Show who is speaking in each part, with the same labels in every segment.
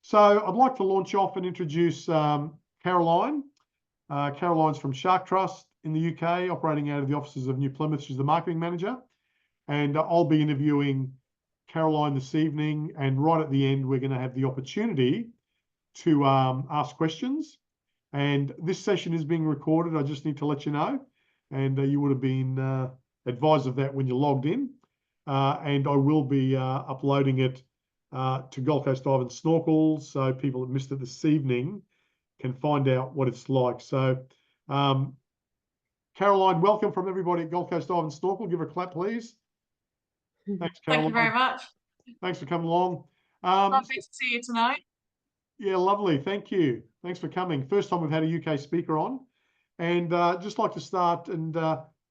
Speaker 1: So I'd like to launch off and introduce Caroline. Caroline's from Shark Trust in the UK, operating out of the offices of New Plymouth. She's the marketing manager. And I'll be interviewing Caroline this evening. And right at the end, we're going to have the opportunity to ask questions. And this session is being recorded. I just need to let you know. And you would have been advised of that when you logged in. And I will be uploading it to Gold Coast Dive and Snorkel, so people that missed it this evening can find out what it's like. So, Caroline, welcome from everybody at Gold Coast Dive and Snorkel. Give her a clap, please. Thanks, Caroline.
Speaker 2: Thank you very much.
Speaker 1: Thanks for coming along.
Speaker 2: Lovely to see you tonight.
Speaker 1: Yeah, lovely. Thank you. Thanks for coming. First time we've had a UK speaker on. And just like to start, and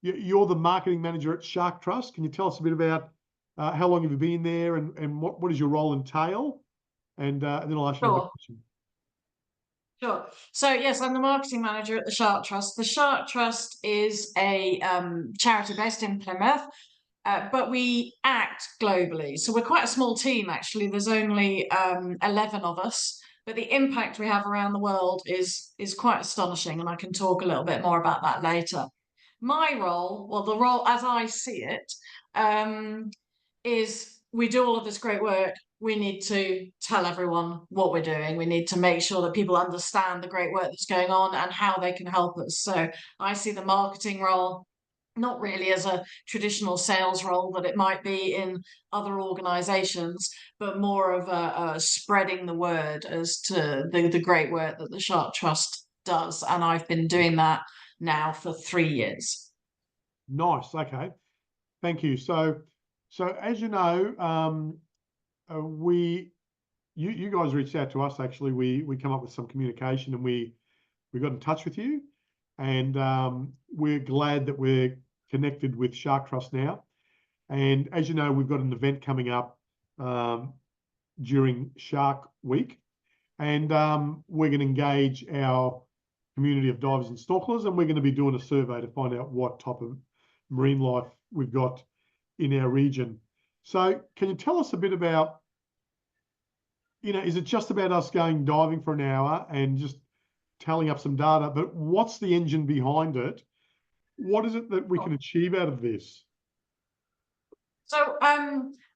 Speaker 1: you're the marketing manager at Shark Trust. Can you tell us a bit about how long have you been there, and what does your role entail? And then I'll ask you another question.
Speaker 2: Sure. So yes, I'm the marketing manager at the Shark Trust. The Shark Trust is a charity based in Plymouth, but we act globally. So we're quite a small team, actually. There's only 11 of us, but the impact we have around the world is quite astonishing, and I can talk a little bit more about that later. My role, well, the role as I see it, is we do all of this great work. We need to tell everyone what we're doing. We need to make sure that people understand the great work that's going on and how they can help us. So I see the marketing role not really as a traditional sales role that it might be in other organizations, but more of a spreading the word as to the great work that the Shark Trust does. And I've been doing that now for 3 years.
Speaker 1: Nice. Okay. Thank you. So as you know, you guys reached out to us. Actually, we come up with some communication, and we got in touch with you, and we're glad that we're connected with Shark Trust now. And as you know, we've got an event coming up during Shark Week, and we're going to engage our community of divers and snorkelers, and we're going to be doing a survey to find out what type of marine life we've got in our region. So can you tell us a bit about, is it just about us going diving for an hour and just tallying up some data, but what's the engine behind it? What is it that we can achieve out of this?
Speaker 2: So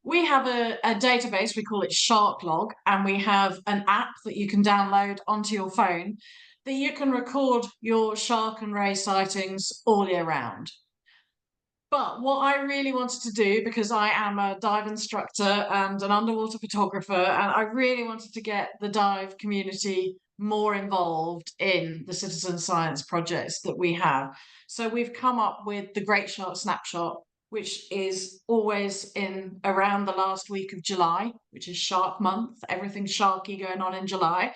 Speaker 2: we have a database, we call it SharkLog, and we have an app that you can download onto your phone that you can record your shark and ray sightings all year round. But what I really wanted to do, because I am a dive instructor and an underwater photographer, and I really wanted to get the dive community more involved in the citizen science projects that we have. So we've come up with the Great Shark Snapshot, which is always in around the last week of July, which is Shark Month. Everything's sharky going on in July.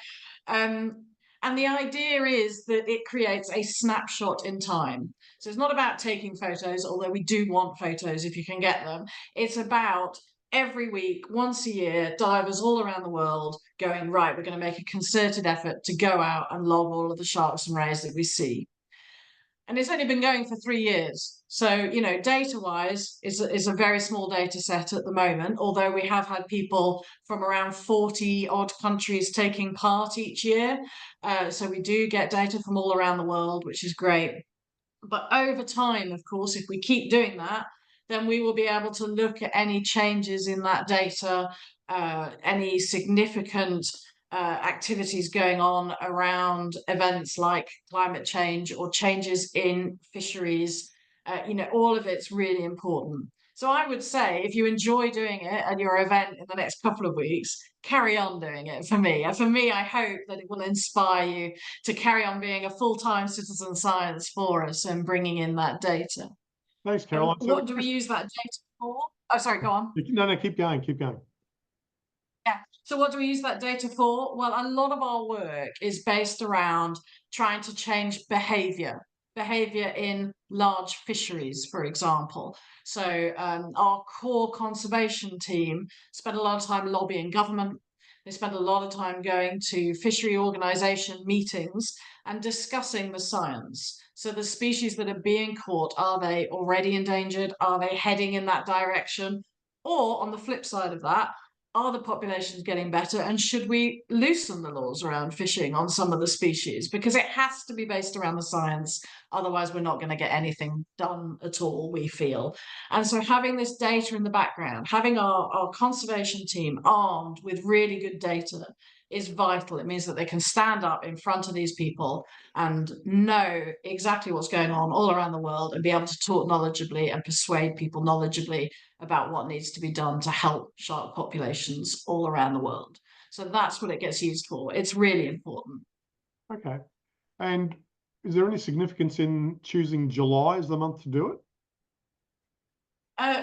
Speaker 2: And the idea is that it creates a snapshot in time. So it's not about taking photos, although we do want photos if you can get them. It's about every week, once a year, divers all around the world going, right, we're going to make a concerted effort to go out and log all of the sharks and rays that we see. And it's only been going for 3 years. So, data-wise, is a very small data set at the moment, although we have had people from around 40 odd countries taking part each year. So we do get data from all around the world, which is great. But over time, of course, if we keep doing that, then we will be able to look at any changes in that data, any significant activities going on around events like climate change or changes in fisheries. All of it's really important. So I would say if you enjoy doing it at your event in the next couple of weeks, carry on doing it for me. And for me, I hope that it will inspire you to carry on being a full-time citizen science for us and bringing in that data.
Speaker 1: Thanks, Caroline.
Speaker 2: What do we use that data for? Oh, sorry, go on.
Speaker 1: No, keep going.
Speaker 2: Yeah. So what do we use that data for? Well, a lot of our work is based around trying to change behavior in large fisheries, for example. So our core conservation team spend a lot of time lobbying government. They spend a lot of time going to fishery organization meetings and discussing the science. So the species that are being caught, are they already endangered? Are they heading in that direction? Or on the flip side of that, are the populations getting better? And should we loosen the laws around fishing on some of the species? Because it has to be based around the science. Otherwise, we're not going to get anything done at all, we feel. And so having this data in the background, having our conservation team armed with really good data is vital. It means that they can stand up in front of these people and know exactly what's going on all around the world and be able to talk knowledgeably and persuade people knowledgeably about what needs to be done to help shark populations all around the world. So that's what it gets used for. It's really important.
Speaker 1: Okay. And is there any significance in choosing July as the month to do it?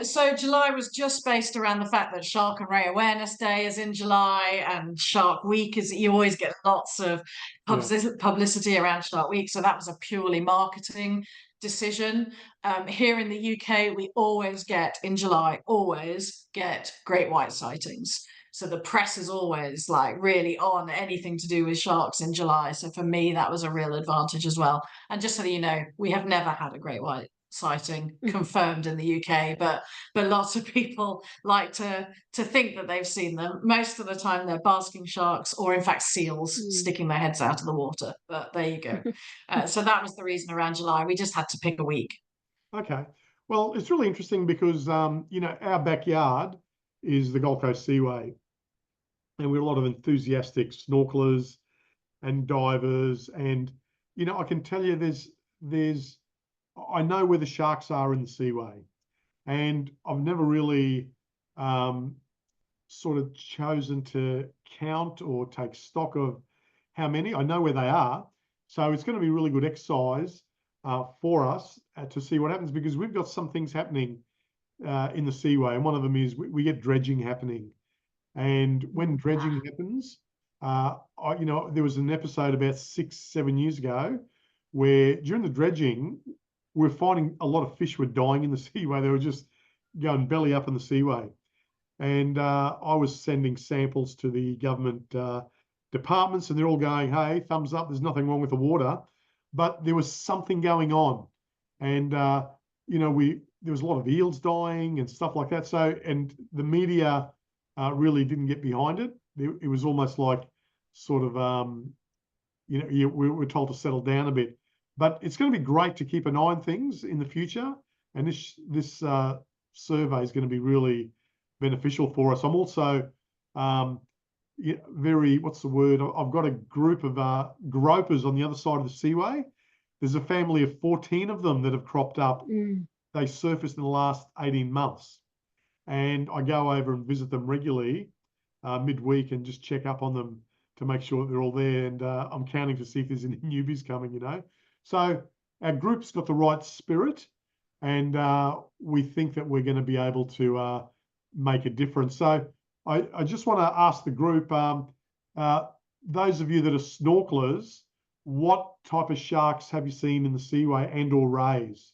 Speaker 2: So July was just based around the fact that Shark and Ray Awareness Day is in July, and Shark Week is, you always get lots of publicity around Shark Week. So that was a purely marketing decision. Here in the UK, we always get, in July, always get great white sightings. So the press is always like really on anything to do with sharks in July. So for me, that was a real advantage as well. And just so that you know, we have never had a great white sighting confirmed in the UK, but lots of people like to think that they've seen them. Most of the time they're basking sharks, or in fact seals sticking their heads out of the water. But there you go. So that was the reason around July. We just had to pick a week.
Speaker 1: Okay. Well, it's really interesting because you know, our backyard is the Gold Coast Seaway, and we're a lot of enthusiastic snorkelers and divers, and you know, I can tell you there's I know where the sharks are in the Seaway, and I've never really sort of chosen to count or take stock of how many. I know where they are, so it's going to be really good exercise for us to see what happens, because we've got some things happening in the Seaway, and one of them is we get dredging happening, and when dredging happens, you know, there was an episode about 6-7 years ago where during the dredging, we're finding a lot of fish were dying in the Seaway. They were just going belly up in the Seaway. And I was sending samples to the government departments, and they're all going, hey, thumbs up, there's nothing wrong with the water. But there was something going on. And, you know, there was a lot of eels dying and stuff like that. So, and the media really didn't get behind it. It was almost like sort of, you know, we were told to settle down a bit. But it's going to be great to keep an eye on things in the future. And this survey is going to be really beneficial for us. I'm also very, what's the word? I've got a group of gropers on the other side of the Seaway. There's a family of 14 of them that have cropped up. They surfaced in the last 18 months. And I go over and visit them regularly midweek and just check up on them to make sure that they're all there. And I'm counting to see if there's any newbies coming, you know. So our group's got the right spirit, and we think that we're going to be able to make a difference. So I just want to ask the group, those of you that are snorkelers, what type of sharks have you seen in the Seaway and or rays?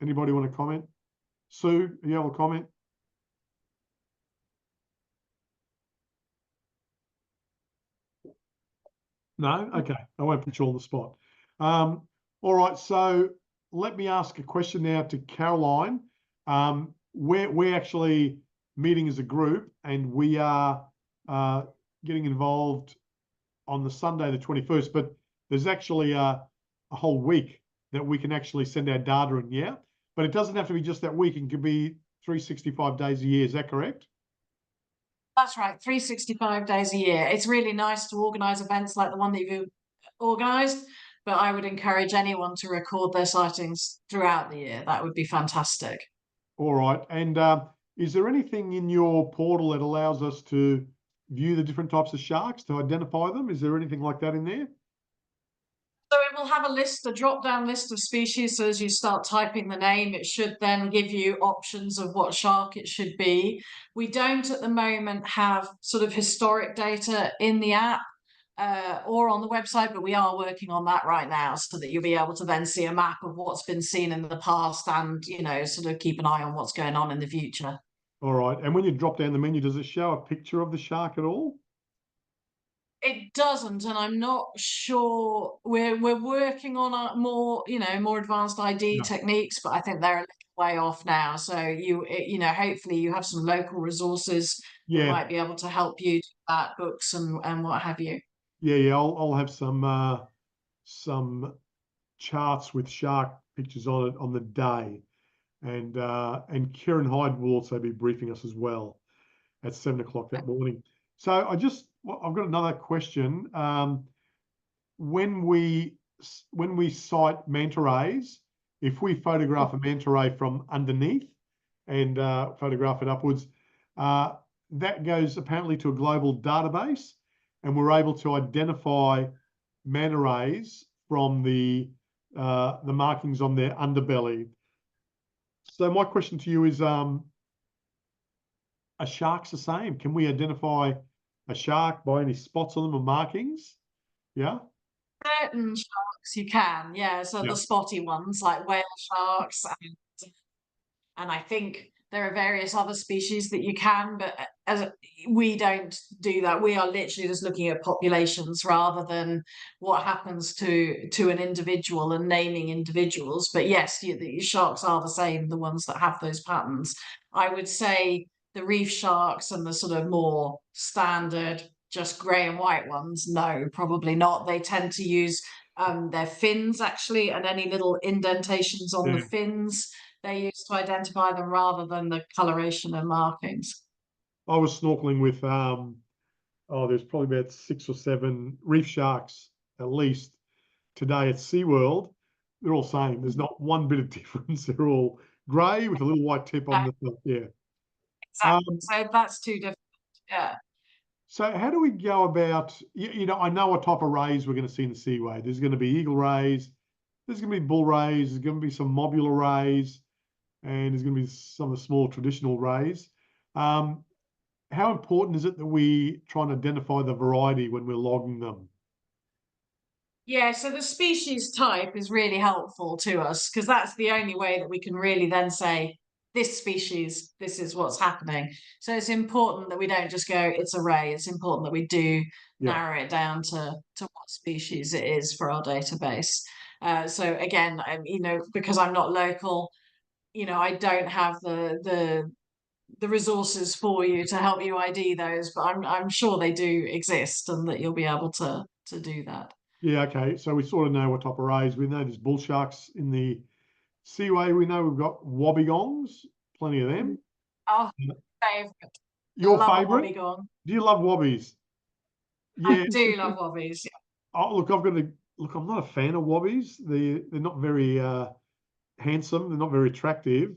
Speaker 1: Anybody want to comment? Sue, do you have a comment? No? Okay. I won't put you on the spot. All right. So let me ask a question now to Caroline. We're actually meeting as a group, and we are getting involved on the Sunday, the 21st, but there's actually a whole week that we can actually send our data in, yeah? But it doesn't have to be just that week. It could be 365 days a year. Is that correct?
Speaker 2: That's right, 365 days a year. It's really nice to organise events like the one that you've organised, but I would encourage anyone to record their sightings throughout the year. That would be fantastic.
Speaker 1: All right. And is there anything in your portal that allows us to view the different types of sharks, to identify them? Is there anything like that in there?
Speaker 2: So it will have a list, a drop-down list of species. So as you start typing the name, it should then give you options of what shark it should be. We don't at the moment have sort of historic data in the app or on the website, but we are working on that right now so that you'll be able to then see a map of what's been seen in the past and, you know, sort of keep an eye on what's going on in the future.
Speaker 1: All right. And when you drop down the menu, does it show a picture of the shark at all?
Speaker 2: It doesn't, and I'm not sure. We're working on a more, you know, more advanced ID techniques, but I think they're a little way off now. So you know, hopefully you have some local resources that
Speaker 1: Yeah,
Speaker 2: might be able to help you do that, books and what have you.
Speaker 1: yeah. I'll have some charts with shark pictures on it on the day, and Kieran Hyde will also be briefing us as well at 7 o'clock that morning. So I've got another question. When we sight manta rays, if we photograph a manta ray from underneath and photograph it upwards, that goes apparently to a global database, and we're able to identify manta rays from the markings on their underbelly. So my question to you is, are sharks the same? Can we identify a shark by any spots on them or markings? Yeah.
Speaker 2: Certain sharks you can, yeah. So
Speaker 1: Yeah.
Speaker 2: the spotty ones like whale sharks, and I think there are various other species that you can, but we don't do that. We are literally just looking at populations rather than what happens to an individual and naming individuals. But yes, the sharks are the same, the ones that have those patterns. I would say the reef sharks and the sort of more standard, just grey and white ones, no, probably not. They tend to use their fins actually, and any little indentations on the
Speaker 1: Yeah.
Speaker 2: fins they use to identify them rather than the coloration and markings.
Speaker 1: I was snorkeling with there's probably about 6 or 7 reef sharks at least today at SeaWorld. They're all same. There's not one bit of difference. They're all grey with a little white tip on the top. Yeah.
Speaker 2: Exactly. So that's two different. Yeah.
Speaker 1: So how do we go about, I know what type of rays we're going to see in the seaway. There's going to be eagle rays, there's going to be bull rays, there's going to be some mobular rays, and there's going to be some of the small traditional rays. How important is it that we try and identify the variety when we're logging them?
Speaker 2: Yeah, so the species type is really helpful to us because that's the only way that we can really then say this species, this is what's happening. So it's important that we don't just go, it's a ray. It's important that we do
Speaker 1: Yeah.
Speaker 2: narrow it down to what species it is for our database. So again, because I'm not local, I don't have the resources for you to help you ID those, but I'm sure they do exist and that you'll be able to do that.
Speaker 1: Yeah, okay. So we sort of know what type of rays. We know there's bull sharks in the seaway. We know we've got wobbegongs, plenty of them.
Speaker 2: Oh,
Speaker 1: Yeah.
Speaker 2: favorite.
Speaker 1: Your
Speaker 2: Love a
Speaker 1: favourite?
Speaker 2: wobbegong.
Speaker 1: Do you love wobbies?
Speaker 2: I
Speaker 1: Yeah.
Speaker 2: do love wobbies.
Speaker 1: Oh, look, I'm not a fan of wobbies. They're not very handsome. They're not very attractive,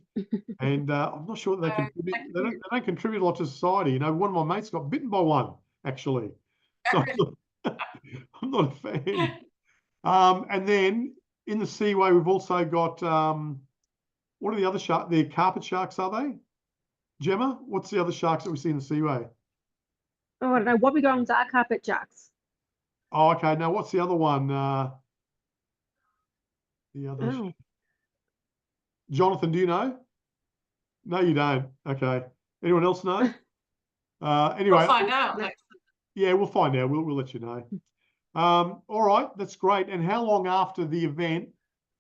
Speaker 1: and I'm not sure that they contribute. They don't contribute a lot to society. One of my mates got bitten by one actually, so I'm not a fan. And then in the seaway, we've also got what are the other sharks? The carpet sharks, are they? Gemma, what's the other sharks that we see in the seaway?
Speaker 3: Oh, I don't know. Wobbegongs are carpet sharks.
Speaker 1: Oh, okay. Now, what's the other one? The other.
Speaker 3: Oh.
Speaker 1: Jonathan, do you know? No, you don't. Okay. Anyone else know? Anyway,
Speaker 2: We'll find out.
Speaker 1: yeah, we'll find out. We'll let you know. All right, that's great. And how long after the event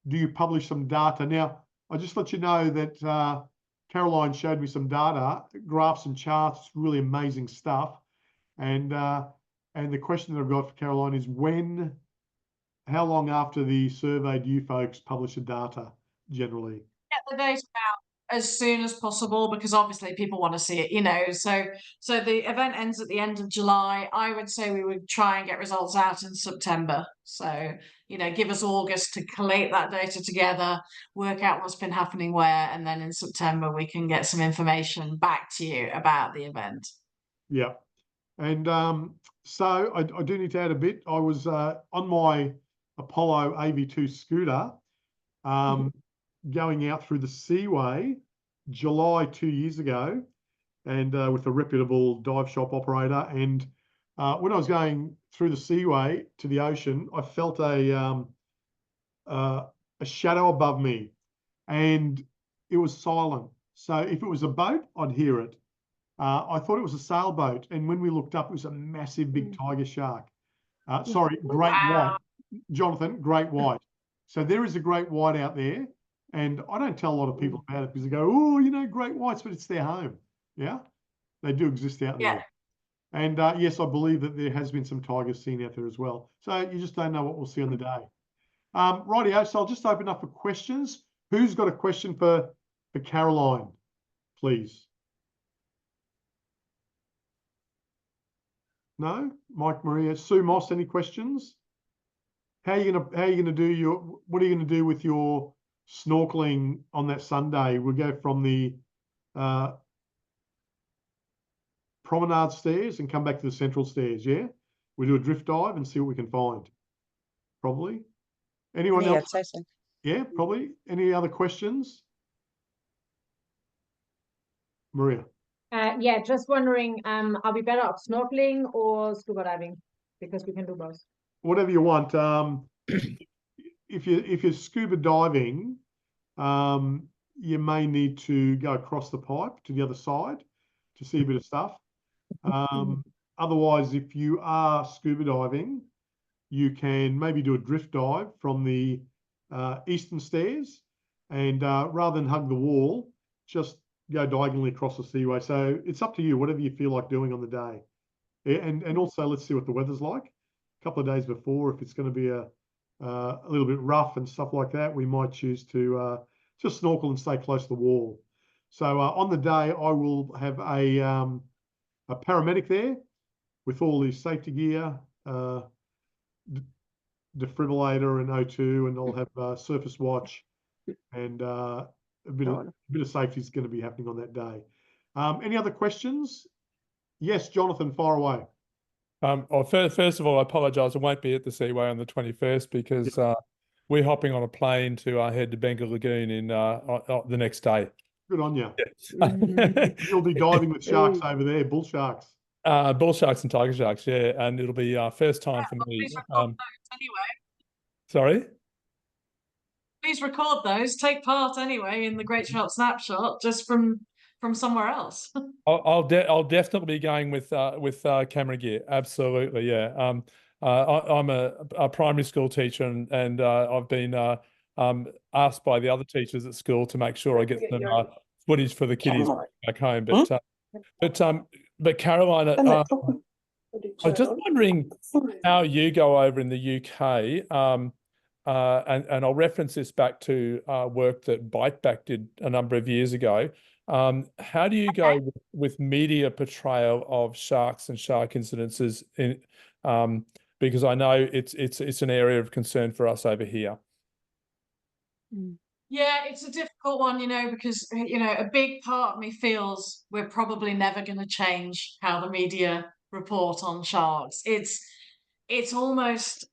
Speaker 1: do you publish some data? Now, I'll just let you know that Caroline showed me some data, graphs and charts, really amazing stuff. And the question that I've got for Caroline is how long after the survey do you folks publish the data generally?
Speaker 2: Get the data out as soon as possible because obviously people want to see it, so the event ends at the end of July. I would say we would try and get results out in September, so give us August to collate that data together, work out what's been happening where, and then in September we can get some information back to you about the event.
Speaker 1: Yeah. And so I do need to add a bit. I was on my Apollo AV2 scooter going out through the Seaway July 2 years ago, and with a reputable dive shop operator. And when I was going through the Seaway to the ocean, I felt a shadow above me, and it was silent. So if it was a boat, I'd hear it. I thought it was a sailboat, and when we looked up, it was a massive big tiger shark. Sorry, great white. Jonathan, great white. So there is a great white out there, And I don't tell a lot of people about it because they go, oh, you know, great whites, but it's their home. Yeah, they do exist out
Speaker 2: Yeah.
Speaker 1: there. And yes, I believe that there has been some tigers seen out there as well. So you just don't know what we'll see on the day. Rightio, so I'll just open up for questions. Who's got a question for Caroline, please? No? Mike, Maria, Sue Moss, any questions? What are you gonna do with your snorkeling on that Sunday? We'll go from the promenade stairs and come back to the central stairs, yeah? We do a drift dive and see what we can find. Probably. Anyone
Speaker 4: Yeah,
Speaker 1: else?
Speaker 4: I'd say so.
Speaker 1: Yeah, probably. Any other questions? Maria.
Speaker 3: Yeah, just wondering, are we better off snorkeling or scuba diving? Because we can do both.
Speaker 1: Whatever you want. If you're scuba diving, you may need to go across the pipe to the other side to see a bit of stuff. Otherwise, if you are scuba diving, you can maybe do a drift dive from the eastern stairs, and rather than hug the wall, just go diagonally across the seaway. So it's up to you, whatever you feel like doing on the day. Yeah, and also let's see what the weather's like. A couple of days before, if it's going to be a little bit rough and stuff like that, we might choose to just snorkel and stay close to the wall. So on the day, I will have a paramedic there with all the safety gear, defibrillator and O2, and I'll have surface watch, and a bit of safety is going to be happening on that day. Any other questions? Yes, Jonathan, fire away.
Speaker 5: Well, first of all, I apologise. I won't be at the Seaway on the 21st because we're hopping on a plane to head to Bengal Lagoon in the next day.
Speaker 1: Good on you.
Speaker 5: Yes.
Speaker 1: You'll be diving with sharks over there, bull sharks.
Speaker 5: Bull sharks and tiger sharks, yeah, and it'll be first time for me.
Speaker 2: Please record those anyway.
Speaker 5: Sorry?
Speaker 2: Please record those. Take part anyway in the Great Shark Snapshot, just from somewhere else.
Speaker 5: I'll definitely be going with camera gear. Absolutely, yeah. I'm a primary school teacher, and I've been asked by the other teachers at school to make sure I get some footage for the kiddies back home. But Caroline, I was just wondering how you go over in the UK. And I'll reference this back to work that Biteback did a number of years ago. How do you go with media portrayal of sharks and shark incidences because I know it's an area of concern for us over here.
Speaker 2: Yeah, it's a difficult one, because, a big part of me feels we're probably never going to change how the media report on sharks. It's almost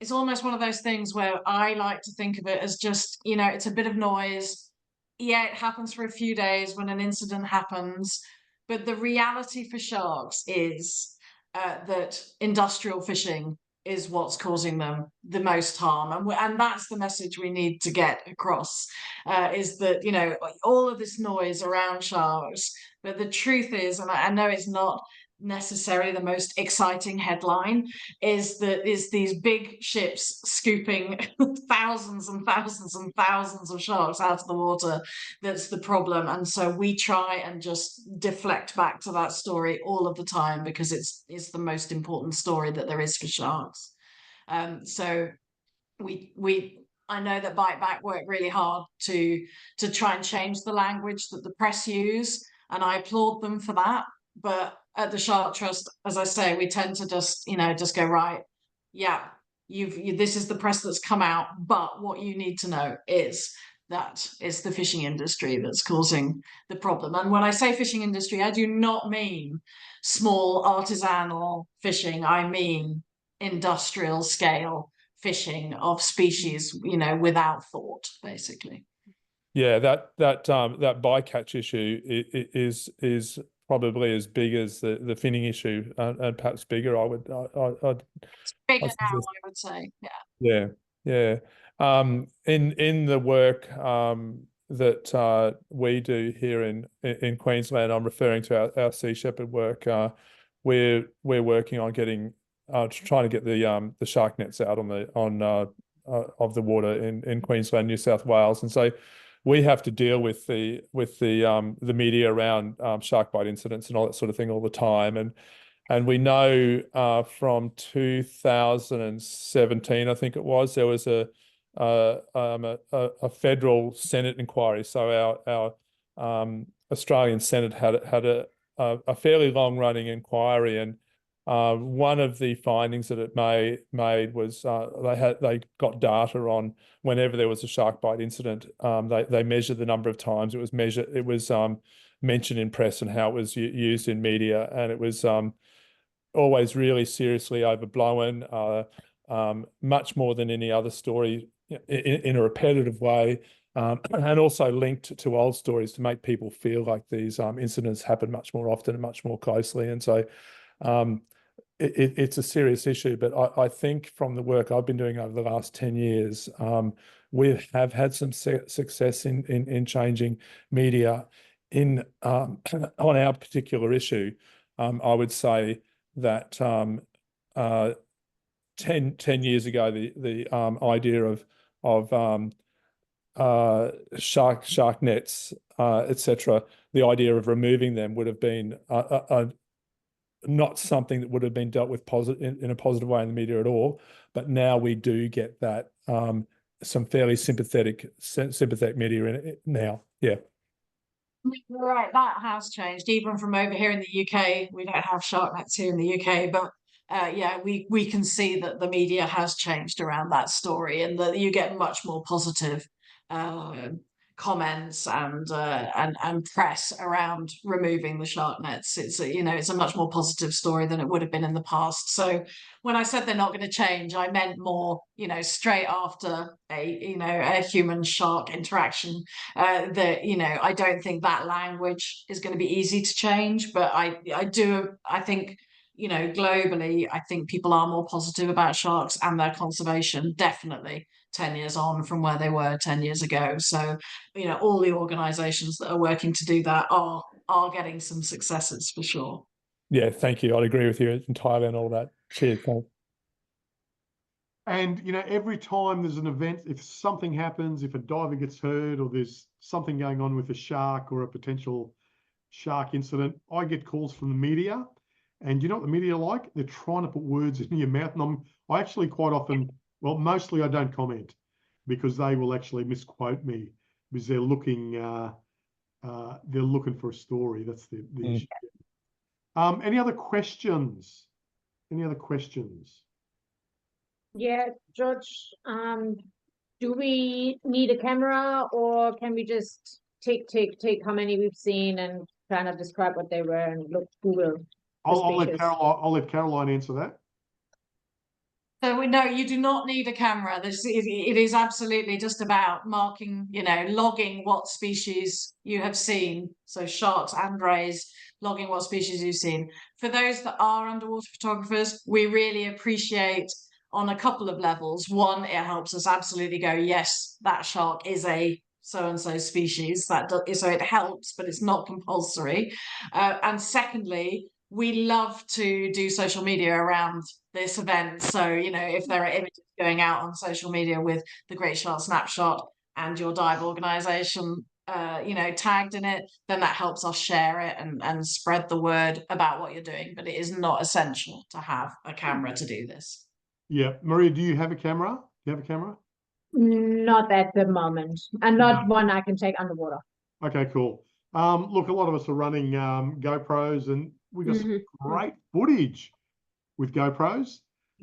Speaker 2: one of those things where I like to think of it as just, it's a bit of noise. Yeah, it happens for a few days when an incident happens, but the reality for sharks is that industrial fishing is what's causing them the most harm, and that's the message we need to get across. Is that all of this noise around sharks, but the truth is, and I know it's not necessarily the most exciting headline, is these big ships scooping thousands and thousands and thousands of sharks out of the water that's the problem. And so we try and just deflect back to that story all of the time because it's the most important story that there is for sharks. So I know that Biteback worked really hard to try and change the language that the press use, and I applaud them for that. But at the Shark Trust, as I say, we tend to just go, right, yeah, this is the press that's come out, but what you need to know is that it's the fishing industry that's causing the problem. And when I say fishing industry, I do not mean small artisanal fishing. I mean industrial scale fishing of species, without thought, basically.
Speaker 5: Yeah, that bycatch issue is probably as big as the finning issue, and perhaps bigger.
Speaker 2: It's bigger now, I would say. Yeah.
Speaker 5: Yeah. In the work that we do here in Queensland, I'm referring to our Sea Shepherd work. We're working on trying to get the shark nets out on of the water in Queensland, New South Wales, and so we have to deal with the media around shark bite incidents and all that sort of thing all the time, and we know from 2017, I think it was, there was a federal Senate inquiry. So our Australian Senate had a fairly long-running inquiry, and one of the findings that it made was they got data on whenever there was a shark bite incident. They measured the number of times it was mentioned in press and how it was used in media, and it was always really seriously overblown, much more than any other story in a repetitive way. And also linked to old stories to make people feel like these incidents happen much more often and much more closely. And so it's a serious issue. But I think from the work I've been doing over the last 10 years, we have had some success in changing media on our particular issue. I would say that 10 years ago, the idea of shark nets, etc., the idea of removing them would have been not something that would have been dealt with in a positive way in the media at all. But now we do get that some fairly sympathetic media in it now. Yeah.
Speaker 2: You're right, that has changed. Even from over here in the UK, we don't have shark nets here in the UK, but yeah, we can see that the media has changed around that story, and that you get much more positive comments and press around removing the shark nets. It's a much more positive story than it would have been in the past. So when I said they're not going to change, I meant more, straight after a human shark interaction, that I don't think that language is going to be easy to change, but I think globally, I think people are more positive about sharks and their conservation, definitely 10 years on from where they were 10 years ago. So, all the organizations that are working to do that are getting some successes for sure.
Speaker 5: Yeah, thank you. I'd agree with you entirely on all that. Cheers. Thanks.
Speaker 1: And, every time there's an event, if something happens, if a diver gets hurt or there's something going on with a shark or a potential shark incident, I get calls from the media. And you know what the media are like? They're trying to put words in your mouth. And I actually quite often, well, mostly I don't comment, because they will actually misquote me, because they're looking for a story. That's the issue. Any other questions? Any other questions?
Speaker 3: Yeah, George, do we need a camera, or can we just take how many we've seen and kind of describe what they were and Google?
Speaker 1: I'll let Caroline answer that.
Speaker 2: So no, you do not need a camera. It is absolutely just about marking, logging what species you have seen. So sharks and rays, logging what species you've seen. For those that are underwater photographers, we really appreciate on a couple of levels. One, it helps us absolutely go, yes, that shark is a so-and-so species. So it helps, but it's not compulsory. And secondly, we love to do social media around this event. So, if there are images going out on social media with the Great Shark Snapshot and your dive organization, tagged in it, then that helps us share it and spread the word about what you're doing. But it is not essential to have a camera to do this.
Speaker 1: Yeah. Maria, do you have a camera? Do you have a camera?
Speaker 3: Not at the moment, and not one I can take underwater.
Speaker 1: Okay, cool. Look, a lot of us are running GoPros, and we've got some great footage with GoPros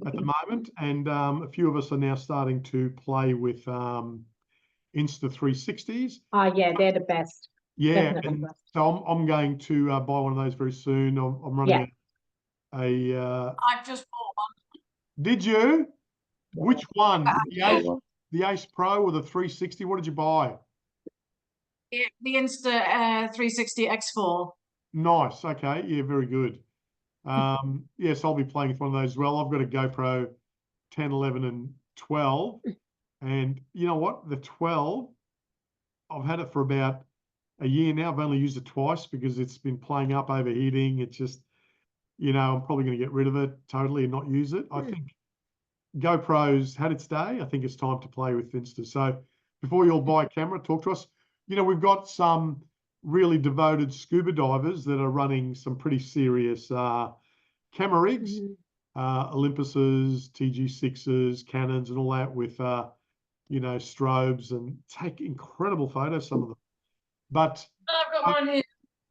Speaker 1: at the moment, and a few of us are now starting to play with Insta360s.
Speaker 3: Yeah, they're the best.
Speaker 1: Yeah,
Speaker 3: Definitely
Speaker 1: and
Speaker 3: the best.
Speaker 1: so I'm going to buy one of those very soon. I'm running
Speaker 2: I've just bought one.
Speaker 1: Did you? Which one? The Ace Pro or the 360? What did you buy?
Speaker 2: The Insta360 X4.
Speaker 1: Nice. Okay. Yeah, very good. Yes, I'll be playing with one of those as well. I've got a GoPro 10, 11, and 12. And you know what? The 12, I've had it for about a year now. I've only used it twice because it's been playing up, overheating. It's just, I'm probably going to get rid of it totally and not use it. I think GoPro's had its day. I think it's time to play with Finsta. So before you all buy a camera, talk to us. You know, we've got some really devoted scuba divers that are running some pretty serious camera rigs, Olympuses, TG6s, Canons, and all that with, you know, strobes, and take incredible photos, some of them. But
Speaker 2: I've got mine here.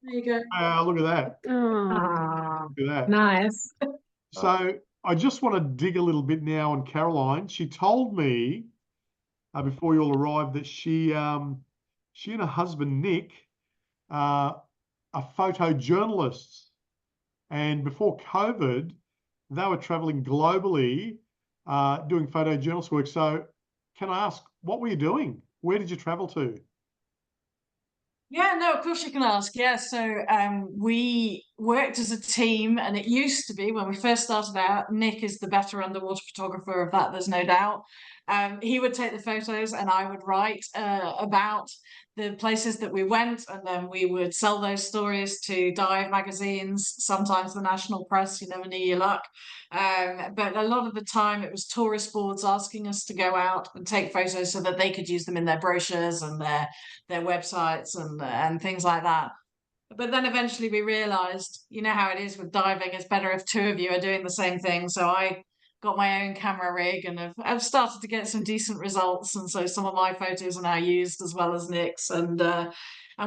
Speaker 2: There you go.
Speaker 1: look at that.
Speaker 3: Oh,
Speaker 1: Look at that.
Speaker 3: nice.
Speaker 1: So I just want to dig a little bit now on Caroline. She told me before you all arrived that she and her husband Nick are photojournalists, and before COVID, they were traveling globally doing photojournalist work. So can I ask, what were you doing? Where did you travel to?
Speaker 2: Yeah, no, of course you can ask. Yeah, so we worked as a team, and it used to be when we first started out, Nick is the better underwater photographer of that, there's no doubt. He would take the photos and I would write about the places that we went, and then we would sell those stories to dive magazines, sometimes the national press, you never knew your luck. But a lot of the time it was tourist boards asking us to go out and take photos so that they could use them in their brochures and their websites and things like that. But then eventually we realized, you know how it is with diving, it's better if two of you are doing the same thing. So I got my own camera rig and I've started to get some decent results. And so some of my photos are now used as well as Nick's. And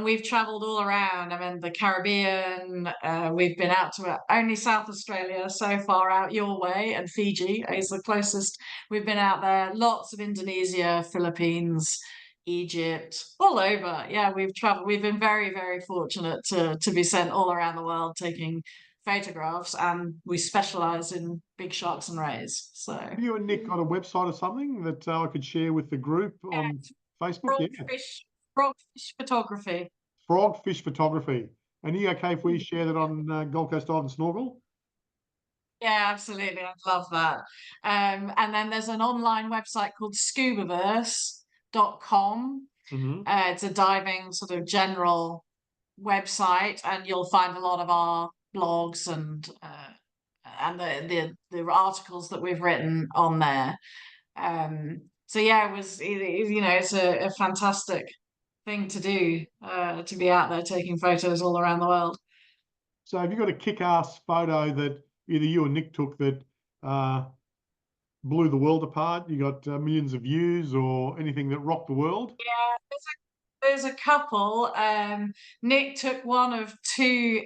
Speaker 2: we've traveled all around. I mean, the Caribbean, we've been out to only South Australia so far, out your way, and Fiji is the closest. We've been out there, lots of Indonesia, Philippines, Egypt, all over. Yeah, we've traveled. We've been very, very fortunate to be sent all around the world taking photographs, and we specialize in big sharks and rays. So
Speaker 1: Have you and Nick got a website or something that I could share with the group on Facebook?
Speaker 2: frogfish photography.
Speaker 1: Frogfish photography. And are you okay if we share that on Gold Coast Dive and Snorkel?
Speaker 2: Yeah, absolutely. I'd love that. And then there's an online website called scubaverse.com. It's a diving sort of general website, and you'll find a lot of our blogs and the articles that we've written on there. So yeah, you know, it's a fantastic thing to do, to be out there taking photos all around the world.
Speaker 1: So have you got a kick-ass photo that either you or Nick took that blew the world apart? You got millions of views, or anything that rocked the world?
Speaker 2: Yeah, there's a couple. Nick took one of two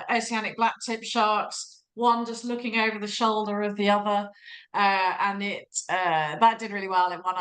Speaker 2: oceanic blacktip sharks, one just looking over the shoulder of the other, and that did really well. It won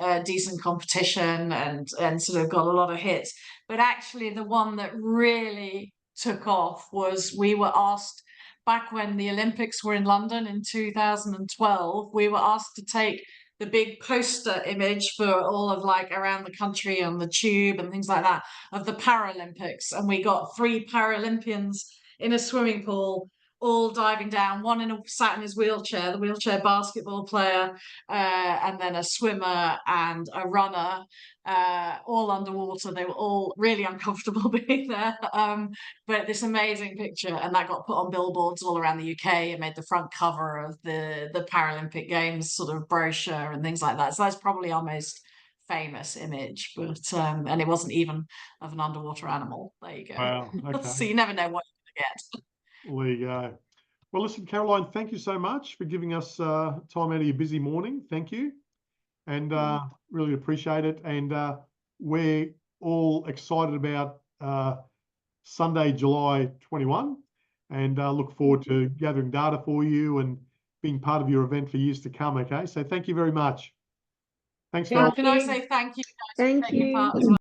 Speaker 2: a decent competition and sort of got a lot of hits. But actually, the one that really took off was, we were asked back when the Olympics were in London in 2012, we were asked to take the big poster image for all of, like, around the country on the tube and things like that, of the Paralympics. And we got 3 Paralympians in a swimming pool, all diving down, one sat in his wheelchair, the wheelchair basketball player, and then a swimmer and a runner, all underwater. They were all really uncomfortable being there. But this amazing picture, and that got put on billboards all around the UK. It made the front cover of the Paralympic Games sort of brochure and things like that. So that's probably our most famous image. But and it wasn't even of an underwater animal. There you go.
Speaker 1: Wow. Okay.
Speaker 2: So you never know what you're gonna get.
Speaker 1: Well, there you go. Well, listen, Caroline, thank you so much for giving us time out of your busy morning. Thank you. And really appreciate it. And we're all excited about Sunday, July 21, and look forward to gathering data for you and being part of your event for years to come. Okay. So thank you very much. Thanks, Caroline.
Speaker 2: Can I say thank you guys for
Speaker 3: Thank
Speaker 2: taking
Speaker 3: you.
Speaker 2: part as well?